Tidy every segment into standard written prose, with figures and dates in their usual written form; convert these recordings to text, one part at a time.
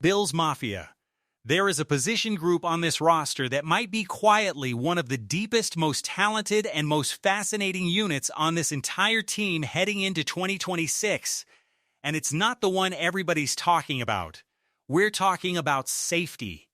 Bills Mafia. There is a position group on this roster that might be quietly one of the deepest, most talented, and most fascinating units on this entire team heading into 2026. And it's not the one everybody's talking about. We're talking about safety.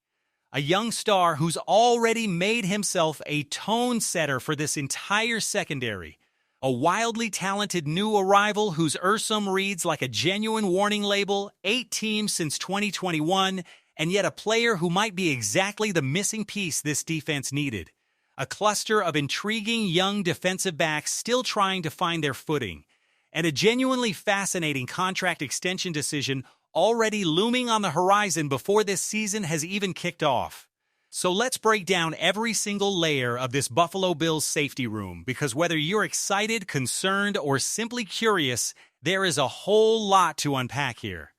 A young star who's already made himself a tone setter for this entire secondary. A wildly talented new arrival whose URSUM reads like a genuine warning label, 8 teams since 2021, and yet a player who might be exactly the missing piece this defense needed. A cluster of intriguing young defensive backs still trying to find their footing. And a genuinely fascinating contract extension decision already looming on the horizon before this season has even kicked off. So let's break down every single layer of this Buffalo Bills safety room, because whether you're excited, concerned, or simply curious, there is a whole lot to unpack here.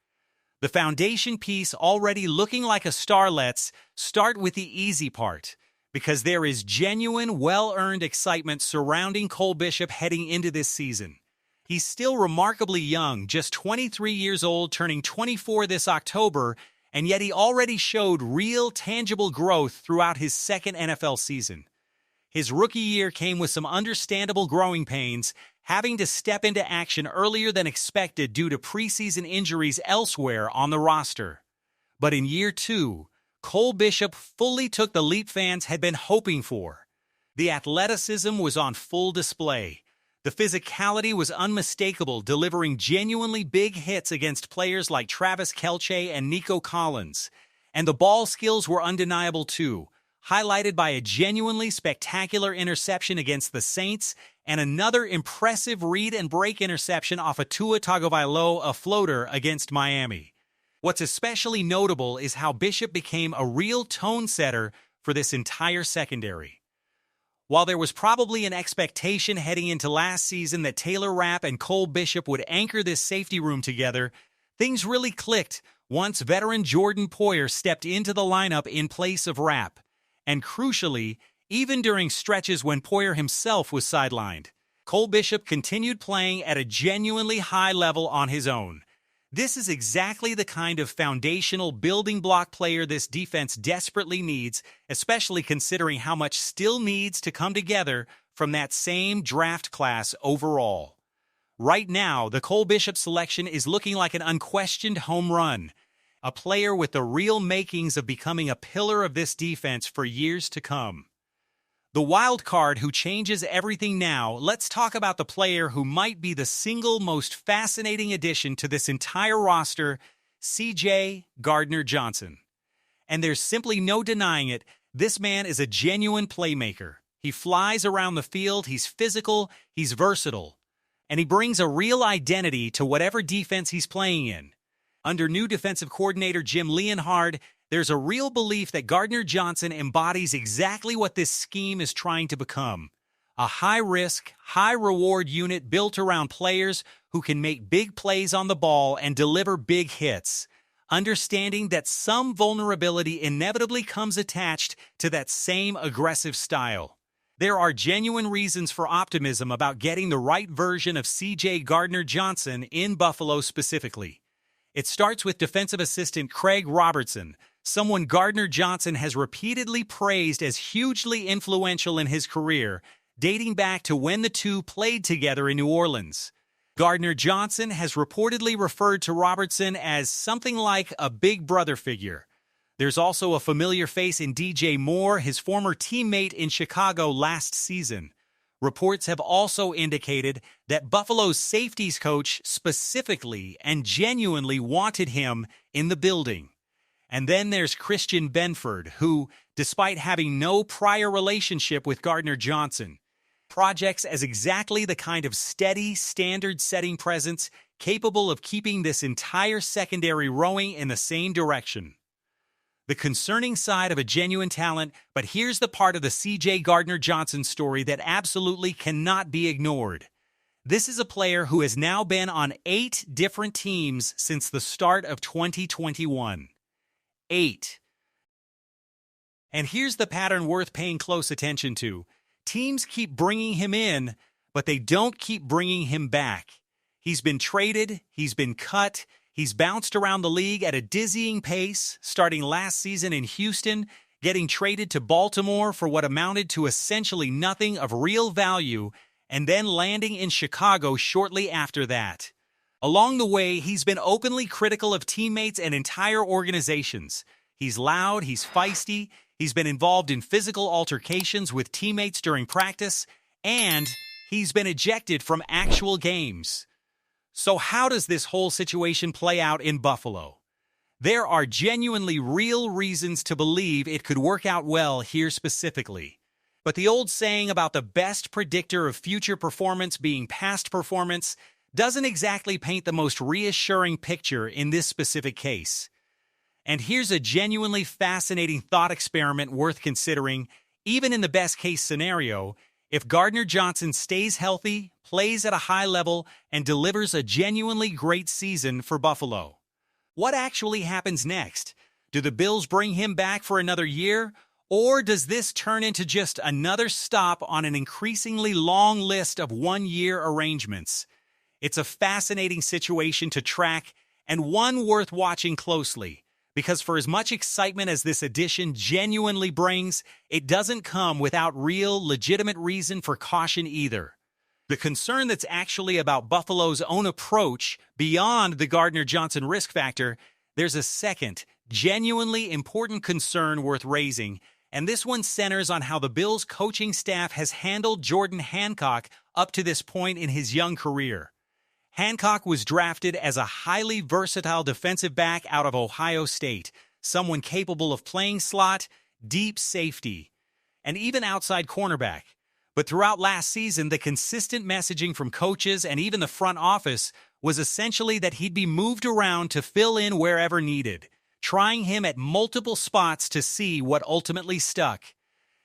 The foundation piece already looking like a star. Let's start with the easy part, because there is genuine, well-earned excitement surrounding Cole Bishop heading into this season. He's still remarkably young, just 23 years old, turning 24 this October, and yet he already showed real, tangible growth throughout his second NFL season. His rookie year came with some understandable growing pains, having to step into action earlier than expected due to preseason injuries elsewhere on the roster. But in year 2, Cole Bishop fully took the leap fans had been hoping for. The athleticism was on full display. The physicality was unmistakable, delivering genuinely big hits against players like Travis Kelce and Nico Collins. And the ball skills were undeniable too, highlighted by a genuinely spectacular interception against the Saints and another impressive read and break interception off a Tua Tagovailoa, a floater, against Miami. What's especially notable is how Bishop became a real tone setter for this entire secondary. While there was probably an expectation heading into last season that Taylor Rapp and Cole Bishop would anchor this safety room together, things really clicked once veteran Jordan Poyer stepped into the lineup in place of Rapp. And crucially, even during stretches when Poyer himself was sidelined, Cole Bishop continued playing at a genuinely high level on his own. This is exactly the kind of foundational building block player this defense desperately needs, especially considering how much still needs to come together from that same draft class overall. Right now, the Cole Bishop selection is looking like an unquestioned home run, a player with the real makings of becoming a pillar of this defense for years to come. The wild card who changes everything now, let's talk about the player who might be the single most fascinating addition to this entire roster, CJ Gardner-Johnson. And there's simply no denying it, this man is a genuine playmaker. He flies around the field, he's physical, he's versatile, and he brings a real identity to whatever defense he's playing in. Under new defensive coordinator Jim Leonhard, there's a real belief that Gardner-Johnson embodies exactly what this scheme is trying to become. A high-risk, high-reward unit built around players who can make big plays on the ball and deliver big hits, understanding that some vulnerability inevitably comes attached to that same aggressive style. There are genuine reasons for optimism about getting the right version of CJ Gardner-Johnson in Buffalo specifically. It starts with defensive assistant Craig Robertson, someone Gardner-Johnson has repeatedly praised as hugely influential in his career, dating back to when the two played together in New Orleans. Gardner-Johnson has reportedly referred to Robertson as something like a big brother figure. There's also a familiar face in DJ Moore, his former teammate in Chicago last season. Reports have also indicated that Buffalo's safeties coach specifically and genuinely wanted him in the building. And then there's Christian Benford, who, despite having no prior relationship with Gardner-Johnson, projects as exactly the kind of steady, standard-setting presence capable of keeping this entire secondary rowing in the same direction. The concerning side of a genuine talent, but here's the part of the CJ Gardner-Johnson story that absolutely cannot be ignored. This is a player who has now been on 8 different teams since the start of 2021. 8. And here's the pattern worth paying close attention to. Teams keep bringing him in, but they don't keep bringing him back. He's been traded, he's been cut, He's bounced around the league at a dizzying pace, starting last season in Houston, getting traded to Baltimore for what amounted to essentially nothing of real value, and then landing in Chicago shortly after that. Along the way, he's been openly critical of teammates and entire organizations. He's loud, he's feisty, he's been involved in physical altercations with teammates during practice, and he's been ejected from actual games. So how does this whole situation play out in Buffalo? There are genuinely real reasons to believe it could work out well here specifically. But the old saying about the best predictor of future performance being past performance doesn't exactly paint the most reassuring picture in this specific case. And here's a genuinely fascinating thought experiment worth considering, even in the best-case scenario. If Gardner-Johnson stays healthy, plays at a high level, and delivers a genuinely great season for Buffalo, what actually happens next? Do the Bills bring him back for another year? Or does this turn into just another stop on an increasingly long list of one-year arrangements? It's a fascinating situation to track and one worth watching closely, because for as much excitement as this addition genuinely brings, it doesn't come without real, legitimate reason for caution either. The concern that's actually about Buffalo's own approach beyond the Gardner-Johnson risk factor, there's a second, genuinely important concern worth raising, and this one centers on how the Bills' coaching staff has handled Jordan Hancock up to this point in his young career. Hancock was drafted as a highly versatile defensive back out of Ohio State, someone capable of playing slot, deep safety, and even outside cornerback. But throughout last season, the consistent messaging from coaches and even the front office was essentially that he'd be moved around to fill in wherever needed, trying him at multiple spots to see what ultimately stuck.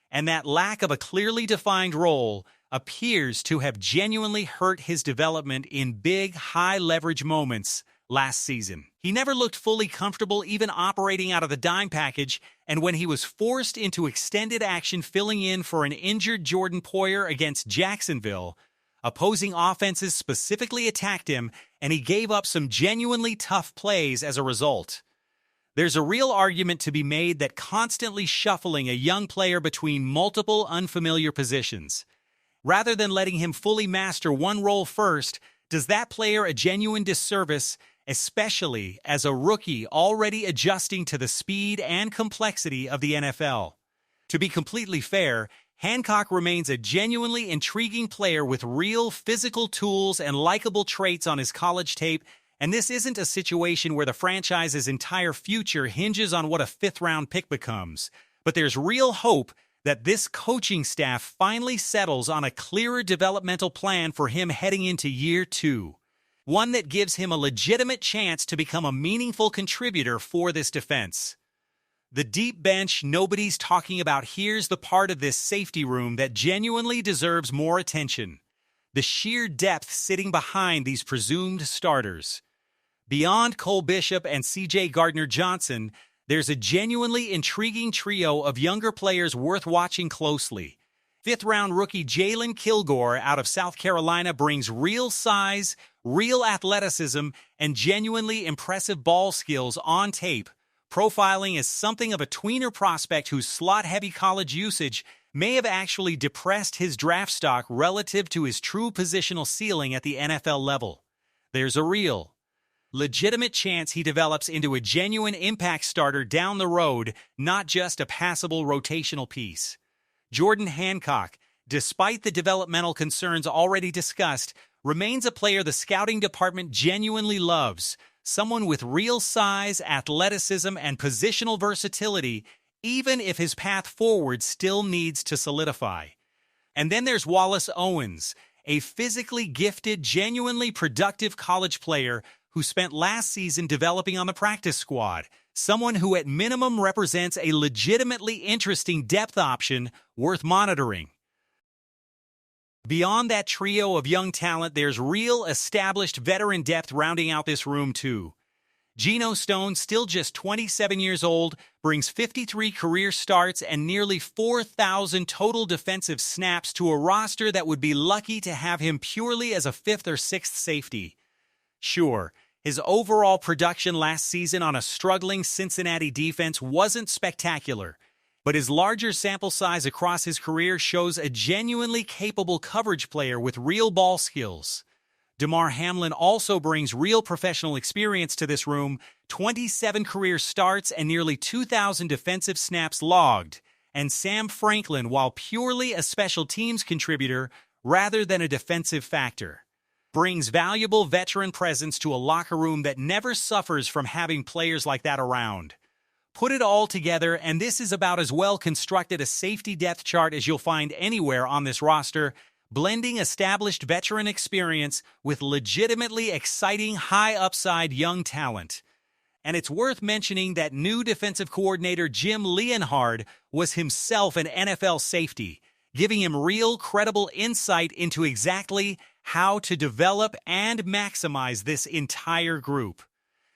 And that lack of a clearly defined role appears to have genuinely hurt his development in big, high-leverage moments last season. He never looked fully comfortable even operating out of the dime package, and when he was forced into extended action filling in for an injured Jordan Poyer against Jacksonville, opposing offenses specifically attacked him, and he gave up some genuinely tough plays as a result. There's a real argument to be made that constantly shuffling a young player between multiple unfamiliar positions, rather than letting him fully master one role first, does that player a genuine disservice, especially as a rookie already adjusting to the speed and complexity of the NFL. To be completely fair, Hancock remains a genuinely intriguing player with real physical tools and likable traits on his college tape, and this isn't a situation where the franchise's entire future hinges on what a fifth-round pick becomes. But there's real hope that this coaching staff finally settles on a clearer developmental plan for him heading into year 2. One that gives him a legitimate chance to become a meaningful contributor for this defense. The deep bench nobody's talking about here's the part of this safety room that genuinely deserves more attention. The sheer depth sitting behind these presumed starters. Beyond Cole Bishop and C.J. Gardner-Johnson, there's a genuinely intriguing trio of younger players worth watching closely. Fifth-round rookie Jalen Kilgore out of South Carolina brings real size, real athleticism, and genuinely impressive ball skills on tape, profiling as something of a tweener prospect whose slot-heavy college usage may have actually depressed his draft stock relative to his true positional ceiling at the NFL level. There's a real, legitimate chance he develops into a genuine impact starter down the road, not just a passable rotational piece. Jordan Hancock, despite the developmental concerns already discussed, remains a player the scouting department genuinely loves, someone with real size, athleticism, and positional versatility, even if his path forward still needs to solidify. And then there's Wallace Owens, a physically gifted, genuinely productive college player who spent last season developing on the practice squad, someone who at minimum represents a legitimately interesting depth option worth monitoring. Beyond that trio of young talent, there's real established veteran depth rounding out this room too. Geno Stone, still just 27 years old, brings 53 career starts and nearly 4,000 total defensive snaps to a roster that would be lucky to have him purely as a fifth or sixth safety. Sure, His overall production last season on a struggling Cincinnati defense wasn't spectacular, but his larger sample size across his career shows a genuinely capable coverage player with real ball skills. Damar Hamlin also brings real professional experience to this room, 27 career starts and nearly 2,000 defensive snaps logged. And Sam Franklin, while purely a special teams contributor rather than a defensive factor, brings valuable veteran presence to a locker room that never suffers from having players like that around. Put it all together, and this is about as well constructed a safety depth chart as you'll find anywhere on this roster, blending established veteran experience with legitimately exciting high-upside young talent. And it's worth mentioning that new defensive coordinator Jim Leonhard was himself an NFL safety, giving him real, credible insight into exactly how to develop and maximize this entire group.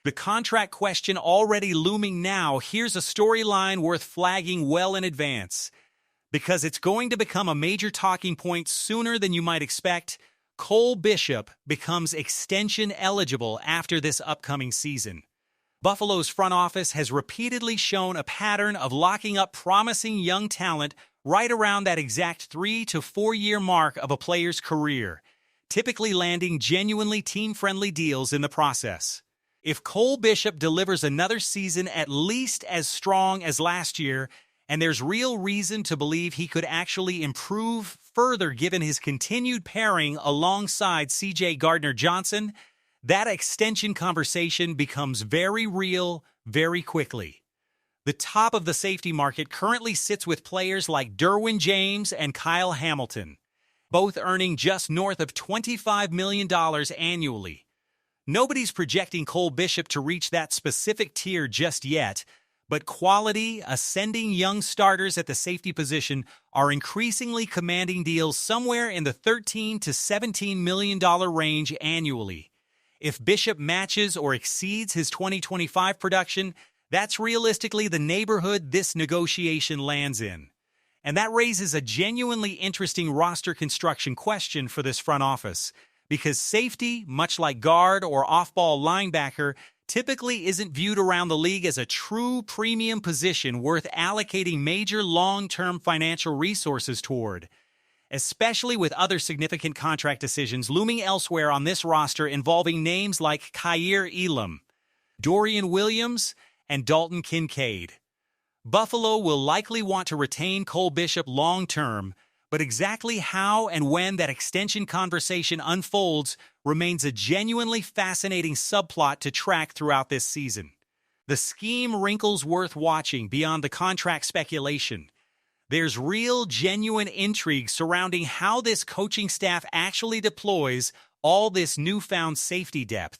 The contract question already looming now, here's a storyline worth flagging well in advance. Because it's going to become a major talking point sooner than you might expect, Cole Bishop becomes extension eligible after this upcoming season. Buffalo's front office has repeatedly shown a pattern of locking up promising young talent right around that exact 3 to 4 year mark of a player's career, typically landing genuinely team-friendly deals in the process. If Cole Bishop delivers another season at least as strong as last year, and there's real reason to believe he could actually improve further given his continued pairing alongside C.J. Gardner-Johnson, that extension conversation becomes very real very quickly. The top of the safety market currently sits with players like Derwin James and Kyle Hamilton, both earning just north of $25 million annually. Nobody's projecting Cole Bishop to reach that specific tier just yet, but quality, ascending young starters at the safety position are increasingly commanding deals somewhere in the $13 to $17 million range annually. If Bishop matches or exceeds his 2025 production, that's realistically the neighborhood this negotiation lands in. And that raises a genuinely interesting roster construction question for this front office, because safety, much like guard or off-ball linebacker, typically isn't viewed around the league as a true premium position worth allocating major long-term financial resources toward, especially with other significant contract decisions looming elsewhere on this roster involving names like Kaiir Elam, Dorian Williams, and Dalton Kincaid. Buffalo will likely want to retain Cole Bishop long-term, but exactly how and when that extension conversation unfolds remains a genuinely fascinating subplot to track throughout this season. The scheme wrinkles worth watching beyond the contract speculation. There's real, genuine intrigue surrounding how this coaching staff actually deploys all this newfound safety depth.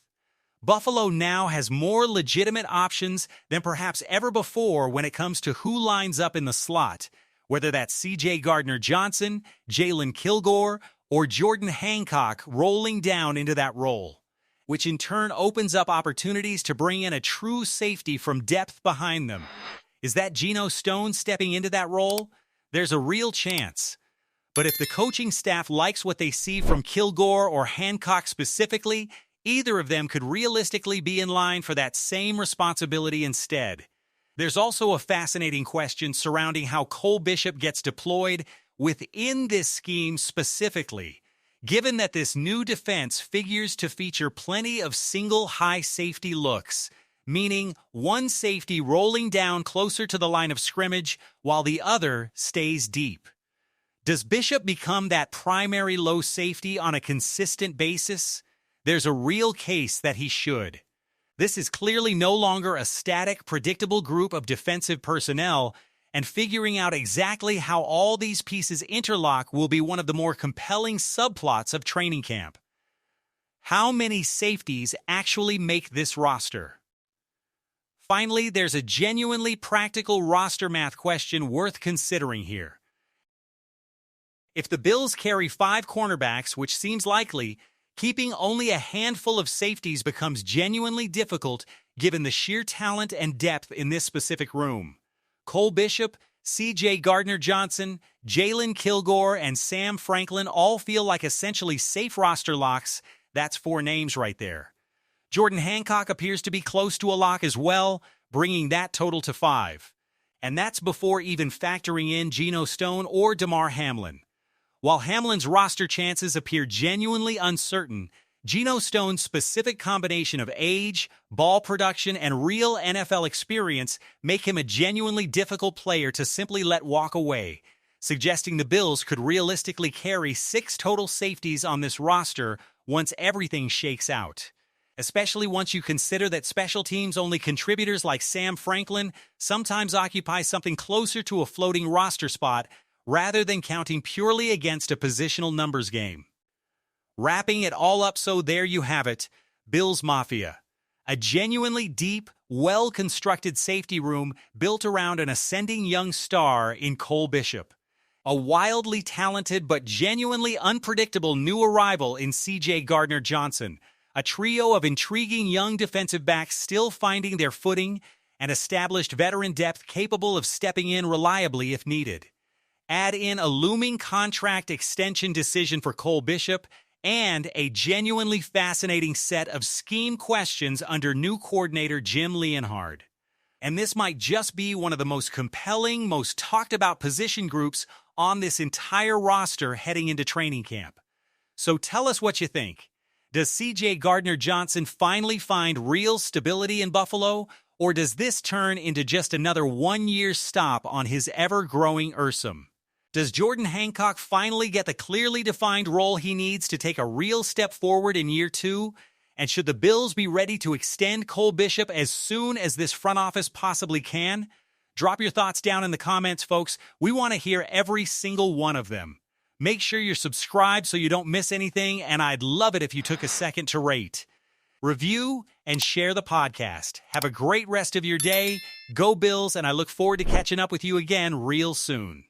Buffalo now has more legitimate options than perhaps ever before when it comes to who lines up in the slot, whether that's C.J. Gardner-Johnson, Jalen Kilgore, or Jordan Hancock rolling down into that role, which in turn opens up opportunities to bring in a true safety from depth behind them. Is that Geno Stone stepping into that role? There's a real chance. But if the coaching staff likes what they see from Kilgore or Hancock specifically, either of them could realistically be in line for that same responsibility instead. There's also a fascinating question surrounding how Cole Bishop gets deployed within this scheme specifically, given that this new defense figures to feature plenty of single high safety looks, meaning one safety rolling down closer to the line of scrimmage while the other stays deep. Does Bishop become that primary low safety on a consistent basis? There's a real case that he should. This is clearly no longer a static, predictable group of defensive personnel, and figuring out exactly how all these pieces interlock will be one of the more compelling subplots of training camp. How many safeties actually make this roster? Finally, there's a genuinely practical roster math question worth considering here. If the Bills carry 5 cornerbacks, which seems likely, keeping only a handful of safeties becomes genuinely difficult given the sheer talent and depth in this specific room. Cole Bishop, C.J. Gardner-Johnson, Jalen Kilgore, and Sam Franklin all feel like essentially safe roster locks. That's 4 names right there. Jordan Hancock appears to be close to a lock as well, bringing that total to 5. And that's before even factoring in Geno Stone or DeMar Hamlin. While Hamlin's roster chances appear genuinely uncertain, Geno Stone's specific combination of age, ball production, and real NFL experience make him a genuinely difficult player to simply let walk away, suggesting the Bills could realistically carry 6 total safeties on this roster once everything shakes out. Especially once you consider that special teams-only contributors like Sam Franklin sometimes occupy something closer to a floating roster spot rather than counting purely against a positional numbers game. Wrapping it all up, so there you have it, Bills Mafia. A genuinely deep, well-constructed safety room built around an ascending young star in Cole Bishop. A wildly talented but genuinely unpredictable new arrival in C.J. Gardner-Johnson. A trio of intriguing young defensive backs still finding their footing, and established veteran depth capable of stepping in reliably if needed. Add in a looming contract extension decision for Cole Bishop, and a genuinely fascinating set of scheme questions under new coordinator Jim Leonhard. And this might just be one of the most compelling, most talked-about position groups on this entire roster heading into training camp. So tell us what you think. Does C.J. Gardner-Johnson finally find real stability in Buffalo, or does this turn into just another one-year stop on his ever-growing Ursum? Does Jordan Hancock finally get the clearly defined role he needs to take a real step forward in year 2? And should the Bills be ready to extend Cole Bishop as soon as this front office possibly can? Drop your thoughts down in the comments, folks. We want to hear every single one of them. Make sure you're subscribed so you don't miss anything, and I'd love it if you took a second to rate, review, and share the podcast. Have a great rest of your day. Go Bills, and I look forward to catching up with you again real soon.